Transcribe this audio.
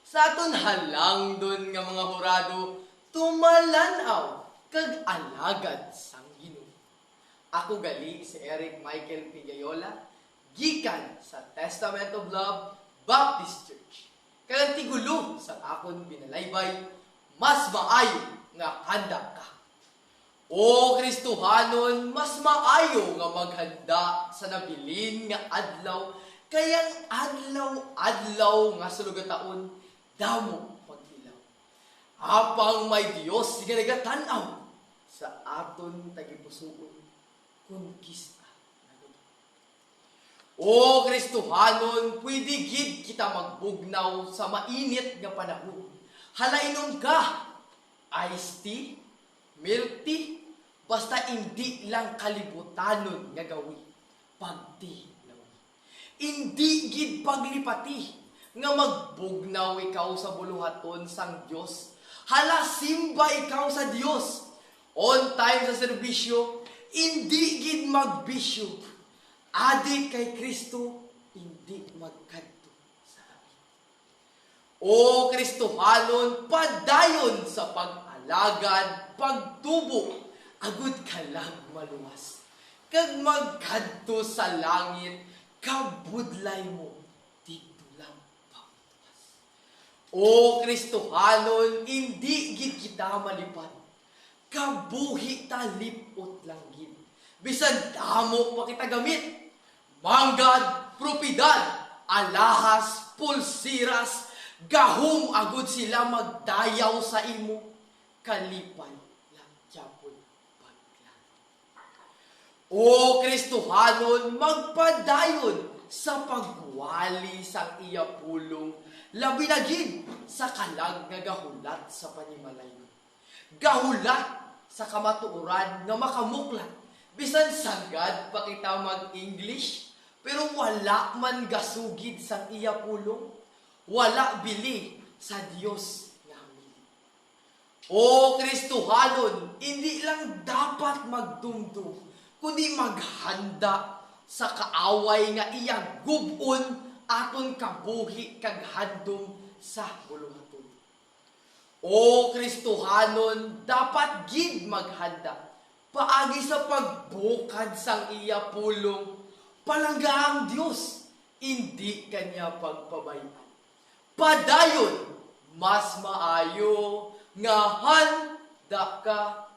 Sa aton halangdon nga mga hurado, tumalanaw kag alagad sang Ginoo. Ako gali si Eric Michael Pigayola, gikan sa Testament of Love Baptist Church. Kag tigulo sa akon binalaybay, mas maayo nga handa ka. O Kristohanon, mas maayo nga maghanda sa nabilin nga adlaw, kayang adlaw-adlaw nga sulugataon, damo pagdilaw. Apang may Dios nga nagatanaw sa aton tagipusoon, konkista na lugar. O Kristohanon, pwede gid kita magbugnaw sa mainit nga panahon. Halainom ka, iced tea, milk tea, basta hindi lang kalibutanon nga gawi, pagti nawi. Hindi gid paglipati, nga magbugnaw ikaw sa buluhaton sang Dios. Hala, simba ikaw sa Dios. On time sa serbisyo, hindi gid magbisyo. Adik kay Kristo, hindi magkadto sa amin. O Kristohanon, padayon sa pag-alagad, pagtubo, agud kalag maluwas. Kag magkadto sa langit, kabudlay mo, dito lang pagtuwas. O Kristohanon, hindi gid kita malipad. Kabuhi talipot lang gid. Bisan damo pa kita gamit. Manggad, propidad, alahas, pulsiras, gahom agud sila magdayaw sa imo. Kalipay lang tyapon paglan. O Kristohanon, magpadayon sa pagwali sang iya pulong, labi na gid sa kalag nga gahulat sa panimalay. Gahulat sa kamatuoran nga makamuklat. Bisan sagad pa kita mag-English, pero wala man gasugid sa iya pulong. Wala bili sa Dios nga mili. O Kristohanon, hindi lang dapat magdumdum, kundi maghanda sa kaaway nga iya gubon aton kabuhi kag handom sa buluhaton. O Kristohanon, dapat gid maghanda paagi sa pagbukad sang iya pulong, palangga ang Dios, hindi kanya pagpabayaan. Padayon, mas maayo nga handa ka